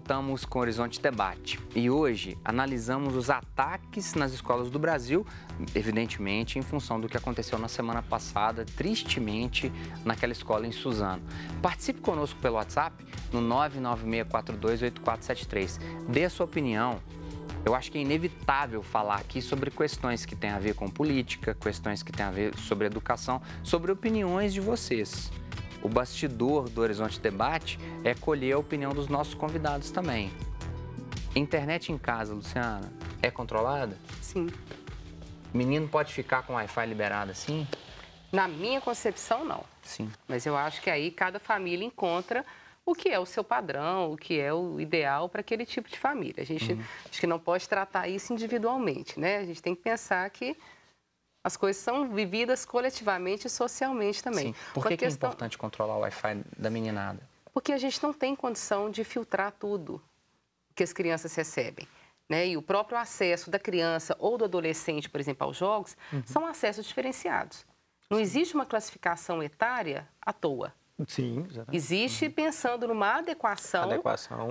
voltamos com o Horizonte Debate e hoje analisamos os ataques nas escolas do Brasil, evidentemente em função do que aconteceu na semana passada, tristemente, naquela escola em Suzano. Participe conosco pelo WhatsApp no 996428473. Dê a sua opinião. Eu acho que é inevitável falar aqui sobre questões que têm a ver com política, questões que têm a ver sobre educação, sobre opiniões de vocês. O bastidor do Horizonte Debate é colher a opinião dos nossos convidados também. Internet em casa, Luciana, é controlada? Sim. Menino pode ficar com Wi-Fi liberado assim? Na minha concepção, não. Sim. Mas eu acho que aí cada família encontra o que é o seu padrão, o que é o ideal para aquele tipo de família. A gente acho que não pode tratar isso individualmente, né? A gente tem que pensar que as coisas são vividas coletivamente e socialmente também. Sim. Por que é importante controlar o Wi-Fi da meninada? Porque a gente não tem condição de filtrar tudo que as crianças recebem, né? E o próprio acesso da criança ou do adolescente, por exemplo, aos jogos, são acessos diferenciados. Não existe uma classificação etária à toa. Sim, exatamente. Existe pensando numa adequação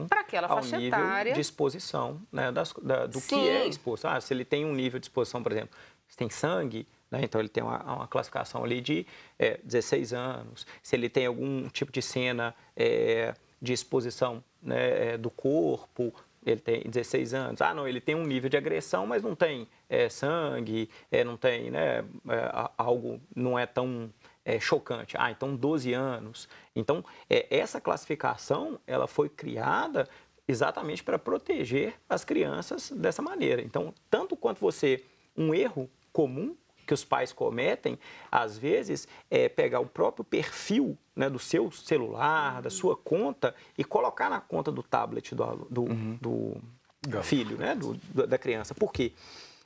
para aquela faixa ao etária. nível de exposição, né, do Sim. que é exposto. Se ele tem um nível de exposição, por exemplo, se tem sangue, né, então ele tem uma classificação ali de 16 anos. Se ele tem algum tipo de cena de exposição, né, do corpo, ele tem 16 anos. Não, ele tem um nível de agressão, mas não tem sangue, não tem, né, algo, não é tão chocante. Então 12 anos. Então, essa classificação, ela foi criada exatamente para proteger as crianças dessa maneira. Então, tanto quanto um erro comum que os pais cometem, às vezes, é pegar o próprio perfil, né, do seu celular, da sua conta, e colocar na conta do tablet do filho, né, da criança. Por quê?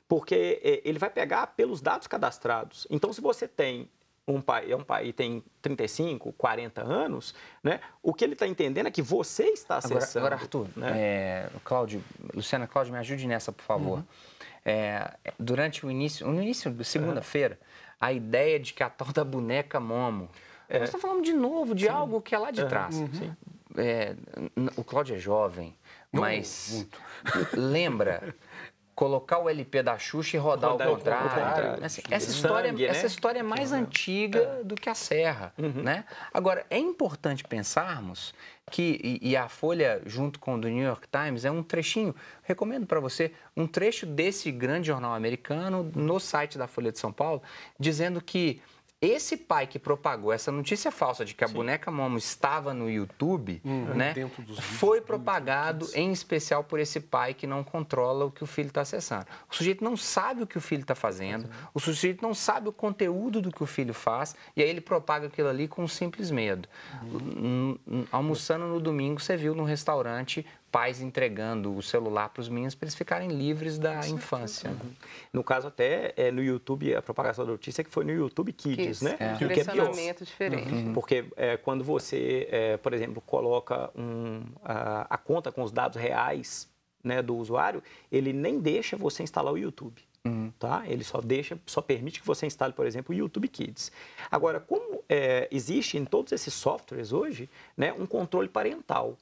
Porque ele vai pegar pelos dados cadastrados. Então, se você tem um pai e tem 35, 40 anos, né? O que ele está entendendo é que você está acessando. Agora Arthur, né? Luciana, Cláudio, me ajude nessa, por favor. Durante no início de segunda-feira, a ideia de que a tal da boneca Momo... Nós estamos falando de novo de algo que é lá de trás. O Cláudio é jovem, mas lembra... Colocar o LP da Xuxa e rodar ao contrário. Essa história é mais antiga do que a Serra, né? Agora, é importante pensarmos que, e a Folha, junto com o do New York Times, é um trechinho, recomendo para você, um trecho desse grande jornal americano no site da Folha de São Paulo, dizendo que esse pai que propagou essa notícia falsa de que a boneca Momo estava no YouTube, né, foi propagado em especial por esse pai que não controla o que o filho está acessando. O sujeito não sabe o que o filho está fazendo, o sujeito não sabe o conteúdo do que o filho faz, e aí ele propaga aquilo ali com um simples medo. Almoçando no domingo, você viu num restaurante pais entregando o celular para os meninos para eles ficarem livres da infância. No caso, até no YouTube, a propagação da notícia que foi no YouTube Kids, né? Um direcionamento diferente. Porque quando você, por exemplo, coloca a conta com os dados reais, né, do usuário, ele nem deixa você instalar o YouTube. Tá? Ele só permite que você instale, por exemplo, o YouTube Kids. Agora, como existe em todos esses softwares hoje, né, um controle parental,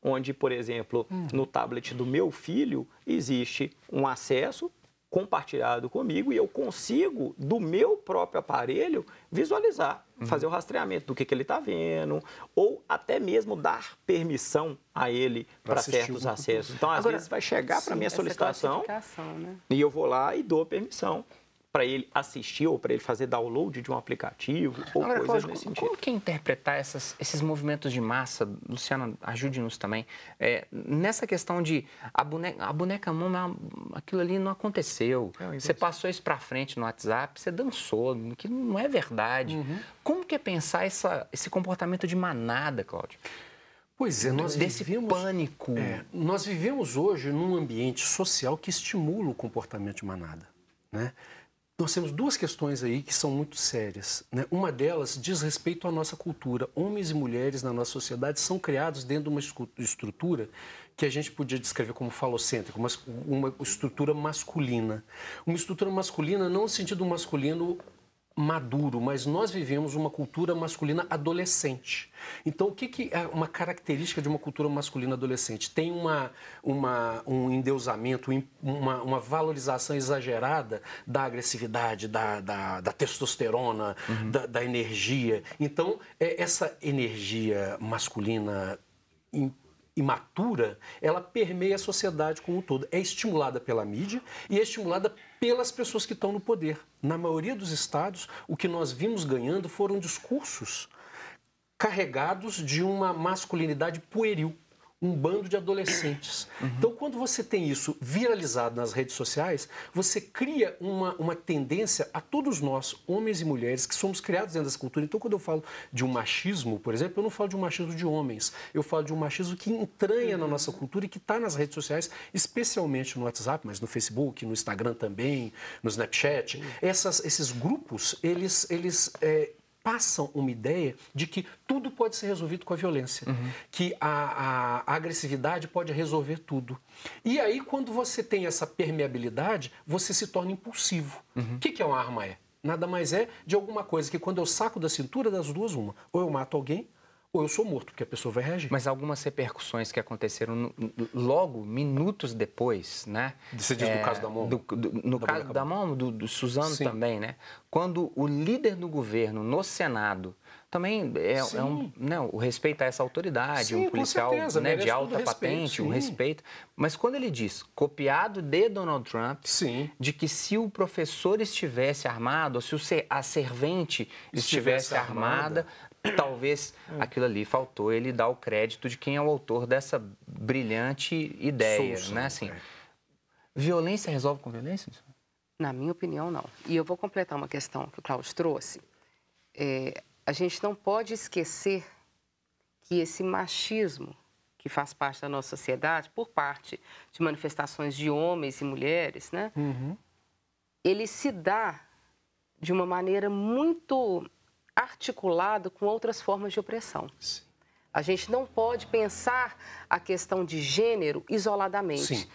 onde, por exemplo, no tablet do meu filho, existe um acesso compartilhado comigo e eu consigo, do meu próprio aparelho, visualizar, fazer o rastreamento do que ele está vendo, ou até mesmo dar permissão a ele para certos acessos. Então, às vezes, vai chegar para a minha solicitação, né? E eu vou lá e dou permissão para ele assistir ou para ele fazer download de um aplicativo ou coisas Cláudio, nesse sentido. Como que é interpretar esses movimentos de massa? Luciana, ajude-nos também. Nessa questão de a boneca Momo, aquilo ali não aconteceu. Você passou isso para frente no WhatsApp, você dançou, que não é verdade. Como que é pensar esse comportamento de manada, Cláudio? Pois é, pânico. Nós vivemos hoje num ambiente social que estimula o comportamento de manada, né? Nós temos duas questões aí que são muito sérias, né? Uma delas diz respeito à nossa cultura. Homens e mulheres na nossa sociedade são criados dentro de uma estrutura que a gente podia descrever como falocêntrica, uma estrutura masculina. Uma estrutura masculina não no sentido masculino maduro, mas nós vivemos uma cultura masculina adolescente. Então, o que é uma característica de uma cultura masculina adolescente? Tem um endeusamento, uma valorização exagerada da agressividade, da testosterona, da energia. Então, essa energia masculina imatura, ela permeia a sociedade como um todo. É estimulada pela mídia e é estimulada pelas pessoas que estão no poder. Na maioria dos estados, o que nós vimos ganhando foram discursos carregados de uma masculinidade pueril, um bando de adolescentes. Então, quando você tem isso viralizado nas redes sociais, você cria uma tendência a todos nós, homens e mulheres, que somos criados dentro dessa cultura. Então, quando eu falo de um machismo, por exemplo, eu não falo de um machismo de homens, eu falo de um machismo que entranha na nossa cultura e que está nas redes sociais, especialmente no WhatsApp, mas no Facebook, no Instagram também, no Snapchat. Esses grupos, eles passam uma ideia de que tudo pode ser resolvido com a violência, que a agressividade pode resolver tudo. E aí, quando você tem essa permeabilidade, você se torna impulsivo. O que uma arma é? Nada mais é de alguma coisa que, quando eu saco da cintura, das duas, uma. Ou eu mato alguém, ou eu sou morto, porque a pessoa vai reagir. Mas algumas repercussões que aconteceram logo, minutos depois, né? Você diz no caso da Momo? No caso da Momo, do Suzano Sim. também, né? Quando o líder do governo, no Senado, também o respeito a essa autoridade, Sim, um policial, com certeza, né, de merece todo alta respeito, patente, um sim. respeito. Mas quando ele diz, copiado de Donald Trump, Sim. de que se o professor estivesse armado, ou se a servente estivesse armada, talvez aquilo ali faltou ele dar o crédito de quem é o autor dessa brilhante ideia, Solução, né? Assim, violência resolve com violência? Na minha opinião, não. E eu vou completar uma questão que o Cláudio trouxe. A gente não pode esquecer que esse machismo que faz parte da nossa sociedade, por parte de manifestações de homens e mulheres, né? Ele se dá de uma maneira muito articulada com outras formas de opressão. Sim. A gente não pode pensar a questão de gênero isoladamente. Sim.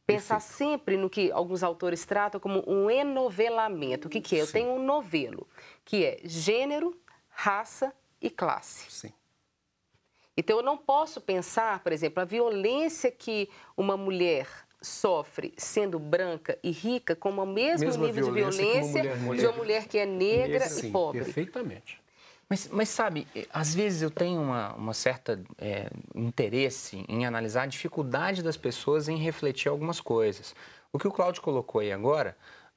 Pensar sempre no que alguns autores tratam como um enovelamento. O que é? Eu tenho um novelo, que é gênero, raça e classe. Sim. Então, eu não posso pensar, por exemplo, a violência que uma mulher sofre sendo branca e rica como o mesmo nível de violência de uma mulher que é negra e pobre. Perfeitamente. Mas sabe, às vezes eu tenho uma certa interesse em analisar a dificuldade das pessoas em refletir algumas coisas. O que o Cláudio colocou aí agora,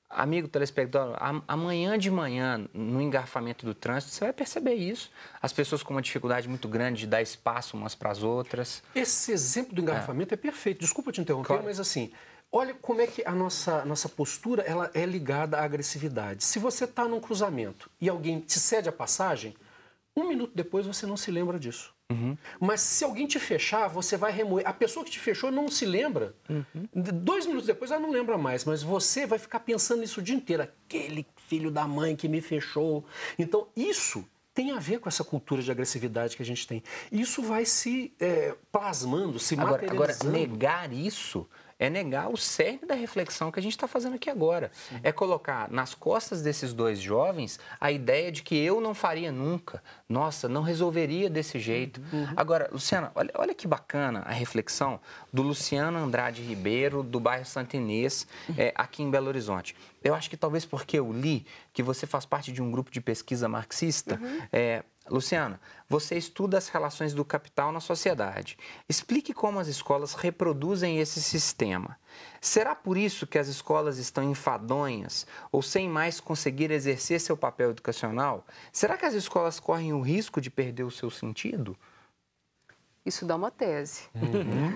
amigo telespectador, amanhã de manhã, no engarrafamento do trânsito, você vai perceber isso. As pessoas com uma dificuldade muito grande de dar espaço umas para as outras. Esse exemplo do engarrafamento é perfeito. Desculpa te interromper, claro. Mas assim, olha como é que a nossa postura ela é ligada à agressividade. Se você está num cruzamento e alguém te cede a passagem, 1 minuto depois você não se lembra disso. Mas se alguém te fechar, você vai remoer. A pessoa que te fechou não se lembra. 2 minutos depois ela não lembra mais, mas você vai ficar pensando nisso o dia inteiro. Aquele filho da mãe que me fechou. Então, isso tem a ver com essa cultura de agressividade que a gente tem. Isso vai se plasmando, se materializando. Agora, negar isso é negar o cerne da reflexão que a gente está fazendo aqui agora. Sim. É colocar nas costas desses dois jovens a ideia de que eu não faria nunca. Nossa, não resolveria desse jeito. Agora, Luciana, olha que bacana a reflexão do Luciano Andrade Ribeiro, do bairro Santo Inês, aqui em Belo Horizonte. Eu acho que talvez porque eu li que você faz parte de um grupo de pesquisa marxista. Luciana, você estuda as relações do capital na sociedade. Explique como as escolas reproduzem esse sistema. Será por isso que as escolas estão enfadonhas ou sem mais conseguir exercer seu papel educacional? Será que as escolas correm o risco de perder o seu sentido? Isso dá uma tese.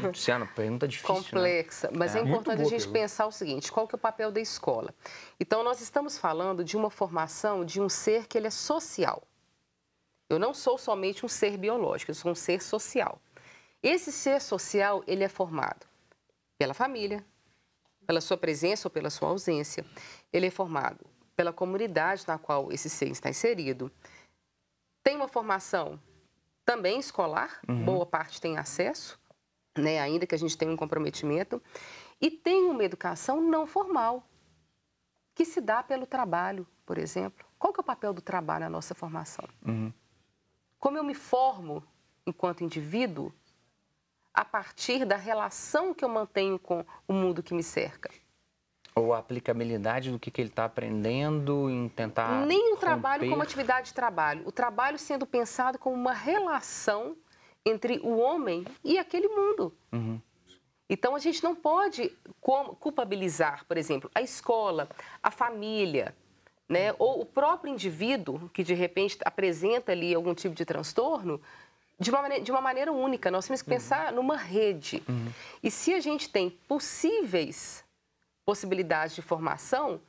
Luciana, pergunta difícil, complexa, né? Mas é importante a gente pensar o seguinte, qual que é o papel da escola? Então, nós estamos falando de uma formação de um ser que ele é social. Eu não sou somente um ser biológico, eu sou um ser social. Esse ser social, ele é formado pela família, pela sua presença ou pela sua ausência. Ele é formado pela comunidade na qual esse ser está inserido. Tem uma formação também escolar, boa parte tem acesso, né, ainda que a gente tenha um comprometimento. E tem uma educação não formal, que se dá pelo trabalho, por exemplo. qual que é o papel do trabalho na nossa formação? Como eu me formo enquanto indivíduo a partir da relação que eu mantenho com o mundo que me cerca? Ou a aplicabilidade do que ele está aprendendo em tentar Nem o trabalho romper. como atividade de trabalho. O trabalho sendo pensado como uma relação entre o homem e aquele mundo. Então, a gente não pode culpabilizar, por exemplo, a escola, a família, né? Ou o próprio indivíduo que, de repente, apresenta ali algum tipo de transtorno de uma maneira única. Nós temos que pensar numa rede. E se a gente tem possíveis possibilidades de formação,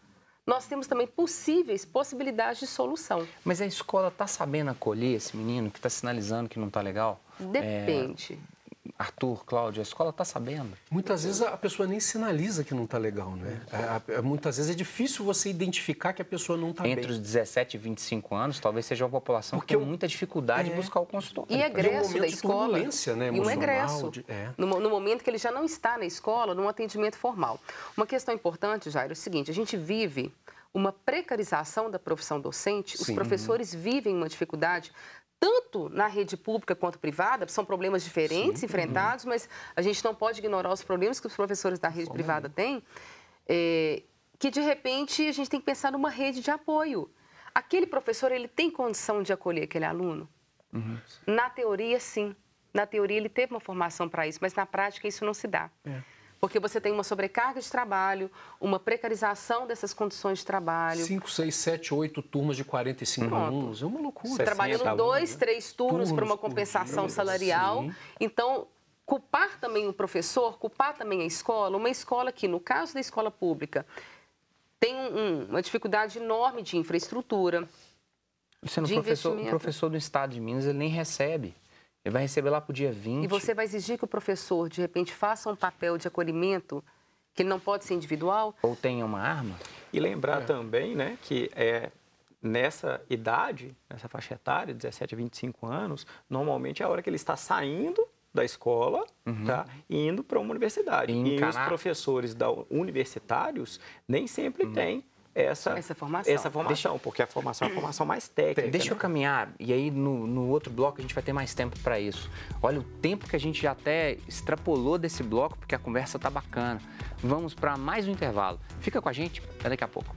nós temos também possíveis possibilidades de solução. Mas a escola está sabendo acolher esse menino que está sinalizando que não está legal? Depende. Arthur, Cláudia, a escola está sabendo? Muitas vezes a pessoa nem sinaliza que não está legal, né? Muitas vezes é difícil você identificar que a pessoa não está bem. Entre os 17 e 25 anos, talvez seja uma população Porque que tem muita dificuldade de buscar o consultório. E egresso da escola. Turbulência, né, e um emocional, egresso. No momento que ele já não está na escola, num atendimento formal. Uma questão importante, Jairo, é o seguinte: a gente vive uma precarização da profissão docente, os professores vivem uma dificuldade, tanto na rede pública quanto privada, são problemas diferentes enfrentados, mas a gente não pode ignorar os problemas que os professores da rede privada têm, que de repente a gente tem que pensar numa rede de apoio. Aquele professor, ele tem condição de acolher aquele aluno? Na teoria, sim. Na teoria, ele teve uma formação para isso, mas na prática isso não se dá. Porque você tem uma sobrecarga de trabalho, uma precarização dessas condições de trabalho. 5, 6, 7, 8 turmas de 45 alunos. É uma loucura. Trabalhando 2, 3 turnos para uma compensação salarial. Então, culpar também o professor, culpar também a escola. Uma escola que, no caso da escola pública, tem uma dificuldade enorme de infraestrutura, O professor do Estado de Minas, ele nem recebe. Ele vai receber lá para o dia 20. E você vai exigir que o professor, de repente, faça um papel de acolhimento que ele não pode ser individual? Ou tenha uma arma? E lembrar também, né, que nessa idade, nessa faixa etária, 17 a 25 anos, normalmente é a hora que ele está saindo da escola, tá, e indo para uma universidade. E os professores universitários nem sempre têm essa formação, porque a formação é a formação mais técnica. Deixa eu caminhar, e aí no outro bloco a gente vai ter mais tempo para isso. Olha o tempo que a gente já até extrapolou desse bloco, porque a conversa tá bacana. Vamos para mais um intervalo. Fica com a gente, até daqui a pouco.